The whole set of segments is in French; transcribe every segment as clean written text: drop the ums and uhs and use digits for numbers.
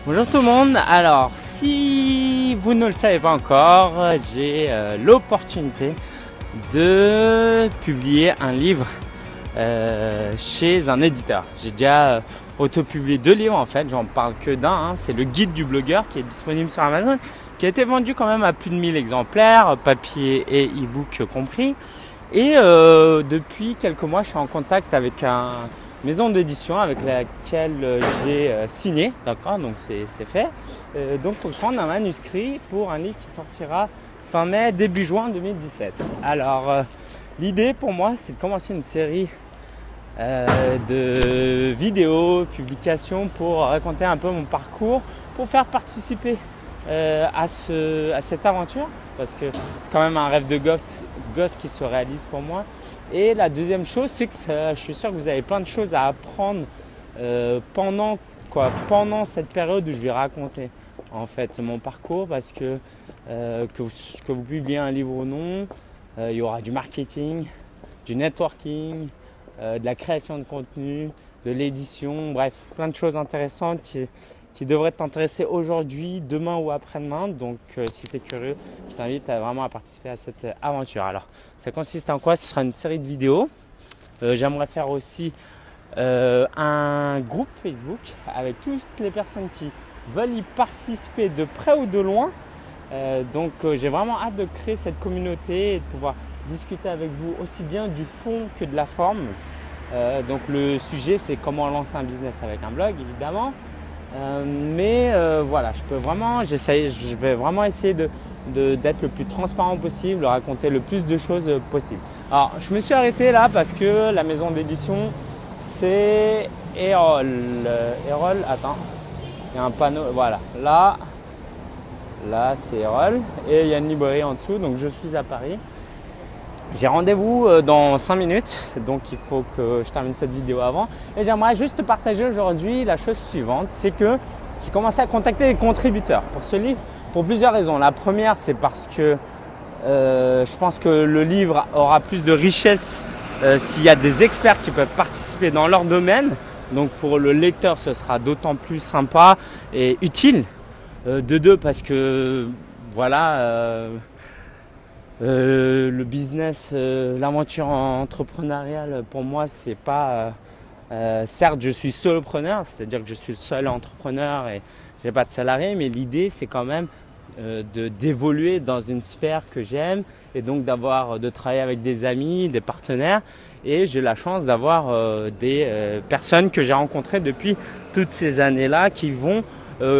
Bonjour tout le monde, alors si vous ne le savez pas encore, j'ai l'opportunité de publier un livre chez un éditeur. J'ai déjà autopublié 2 livres en fait, j'en parle que d'un, c'est le guide du blogueur qui est disponible sur Amazon, qui a été vendu quand même à plus de 1000 exemplaires, papier et e-book compris. Et depuis quelques mois, je suis en contact avec une maison d'édition avec laquelle j'ai signé, d'accord, donc c'est fait. Donc il faut que je rende un manuscrit pour un livre qui sortira fin mai, début juin 2017. Alors l'idée pour moi, c'est de commencer une série de vidéos, publications pour raconter un peu mon parcours, pour faire participer à cette aventure, parce que c'est quand même un rêve de gosse qui se réalise pour moi. Et la deuxième chose, c'est que je suis sûr que vous avez plein de choses à apprendre pendant cette période où je vais raconter en fait mon parcours, parce que vous publiez un livre ou non, il y aura du marketing, du networking, de la création de contenu, de l'édition, bref, plein de choses intéressantes qui devraient t'intéresser aujourd'hui, demain ou après-demain. Donc si tu es curieux, je t'invite vraiment à participer à cette aventure. Alors ça consiste en quoi? Ce sera une série de vidéos. J'aimerais faire aussi un groupe Facebook avec toutes les personnes qui veulent y participer de près ou de loin. Donc j'ai vraiment hâte de créer cette communauté et de pouvoir discuter avec vous aussi bien du fond que de la forme. Donc le sujet, c'est comment lancer un business avec un blog, évidemment. Voilà, je vais vraiment essayer d'être le plus transparent possible, de raconter le plus de choses possible. Alors, je me suis arrêté là parce que la maison d'édition, c'est Erol. Erol, attends, il y a un panneau, voilà, là c'est Erol et il y a une librairie en dessous, donc je suis à Paris. J'ai rendez-vous dans 5 minutes, donc il faut que je termine cette vidéo avant. Et j'aimerais juste te partager aujourd'hui la chose suivante, c'est que j'ai commencé à contacter des contributeurs pour ce livre pour plusieurs raisons. La première, c'est parce que je pense que le livre aura plus de richesse s'il y a des experts qui peuvent participer dans leur domaine. Donc pour le lecteur, ce sera d'autant plus sympa et utile. De deux, parce que voilà… le business, l'aventure entrepreneuriale, pour moi, c'est pas… certes, je suis solopreneur, c'est-à-dire que je suis le seul entrepreneur et je n'ai pas de salarié, mais l'idée, c'est quand même d'évoluer dans une sphère que j'aime et donc de travailler avec des amis, des partenaires. Et j'ai la chance d'avoir des personnes que j'ai rencontrées depuis toutes ces années-là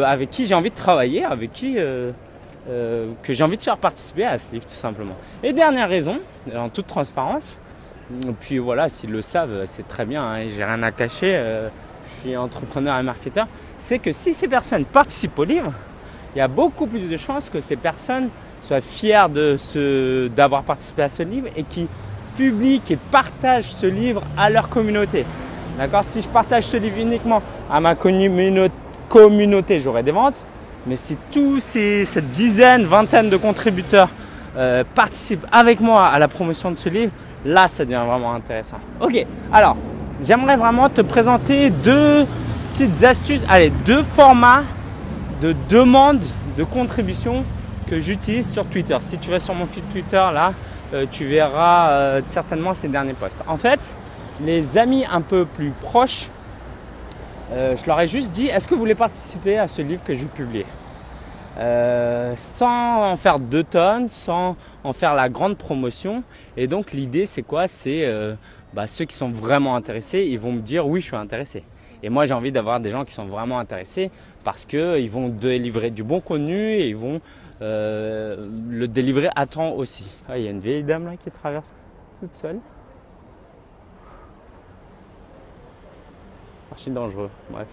avec qui j'ai envie de travailler, avec qui… que j'ai envie de faire participer à ce livre tout simplement. Et dernière raison, en toute transparence, puis voilà, s'ils le savent, c'est très bien, hein, j'ai rien à cacher, je suis entrepreneur et marketeur, c'est que si ces personnes participent au livre, il y a beaucoup plus de chances que ces personnes soient fières d'avoir participé à ce livre et qui publient et partagent ce livre à leur communauté. D'accord? Si je partage ce livre uniquement à ma communauté, j'aurai des ventes. Mais si cette dizaine, vingtaine de contributeurs participent avec moi à la promotion de ce livre, là, ça devient vraiment intéressant. Ok, alors, j'aimerais vraiment te présenter 2 petites astuces, 2 formats de demande de contribution que j'utilise sur Twitter. Si tu vas sur mon feed Twitter, là, tu verras certainement ces derniers posts. En fait, les amis un peu plus proches, je leur ai juste dit, est-ce que vous voulez participer à ce livre que je vais publier sans en faire 2 tonnes, sans en faire la grande promotion. Et donc l'idée, c'est quoi? C'est ceux qui sont vraiment intéressés, ils vont me dire oui, je suis intéressé. Et moi, j'ai envie d'avoir des gens qui sont vraiment intéressés parce qu'ils vont délivrer du bon contenu et ils vont le délivrer à temps aussi. Ah, il y a une vieille dame là qui traverse toute seule. Archi dangereux, bref.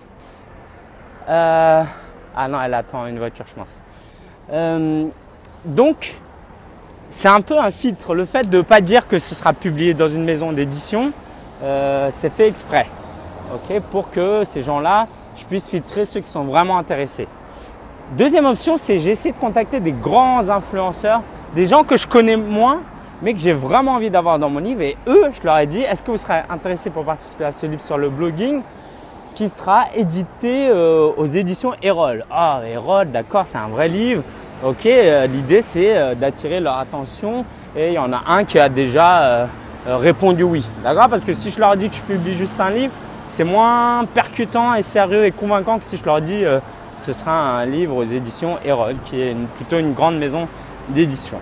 Ah non, elle attend une voiture, je pense. Donc, c'est un peu un filtre. Le fait de ne pas dire que ce sera publié dans une maison d'édition, c'est fait exprès. Okay, pour que ces gens-là, je puisse filtrer ceux qui sont vraiment intéressés. Deuxième option, c'est j'essaie de contacter des grands influenceurs, des gens que je connais moins, mais que j'ai vraiment envie d'avoir dans mon livre. Et eux, je leur ai dit, est-ce que vous serez intéressés pour participer à ce livre sur le blogging qui sera édité aux éditions Erol. Ah, Erol, d'accord, c'est un vrai livre. Ok, l'idée c'est d'attirer leur attention et il y en a un qui a déjà répondu oui. D'accord, parce que si je leur dis que je publie juste un livre, c'est moins percutant et sérieux et convaincant que si je leur dis ce sera un livre aux éditions Erol, qui est plutôt une grande maison d'édition.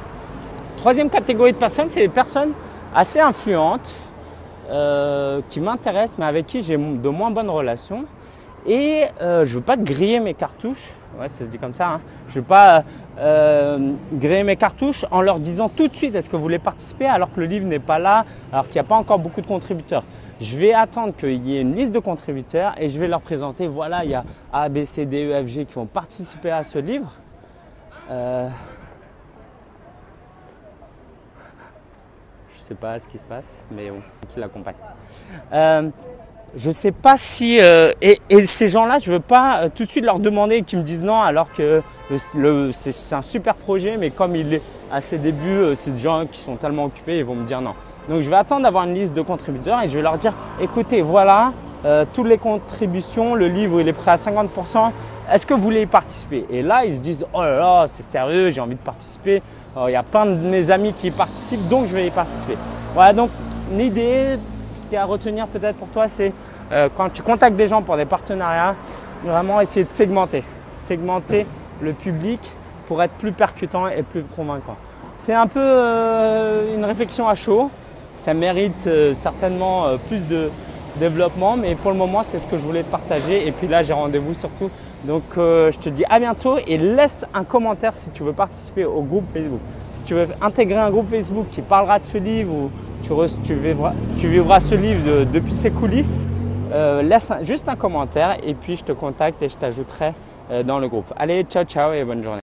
Troisième catégorie de personnes, c'est les personnes assez influentes qui m'intéressent mais avec qui j'ai de moins bonnes relations. Et je ne veux pas te griller mes cartouches, ouais, ça se dit comme ça, hein. Je ne veux pas griller mes cartouches en leur disant tout de suite est-ce que vous voulez participer alors que le livre n'est pas là, alors qu'il n'y a pas encore beaucoup de contributeurs. Je vais attendre qu'il y ait une liste de contributeurs et je vais leur présenter, voilà, il y a A, B, C, D, E, F, G qui vont participer à ce livre. Je ne sais pas ce qui se passe, mais bon, qui l'accompagne. Je ne sais pas si… et ces gens-là, je ne veux pas tout de suite leur demander qu'ils me disent non alors que c'est un super projet, mais comme il est à ses débuts, c'est des gens qui sont tellement occupés, ils vont me dire non. Donc je vais attendre d'avoir une liste de contributeurs et je vais leur dire écoutez, voilà toutes les contributions, le livre il est prêt à 50%, est-ce que vous voulez y participer? Et là, ils se disent oh là là, c'est sérieux, j'ai envie de participer. Il y a plein de mes amis qui y participent, donc je vais y participer. Voilà, donc l'idée… Ce qu'il y a à retenir peut-être pour toi, c'est quand tu contactes des gens pour des partenariats, vraiment essayer de segmenter le public pour être plus percutant et plus convaincant. C'est un peu une réflexion à chaud, ça mérite certainement plus de développement, mais pour le moment, c'est ce que je voulais te partager. Et puis là, j'ai rendez-vous surtout. Donc, je te dis à bientôt et laisse un commentaire si tu veux participer au groupe Facebook. Si tu veux intégrer un groupe Facebook qui parlera de ce livre ou tu vivras ce livre depuis ses coulisses, laisse juste un commentaire et puis je te contacte et je t'ajouterai dans le groupe. Allez, ciao, ciao et bonne journée.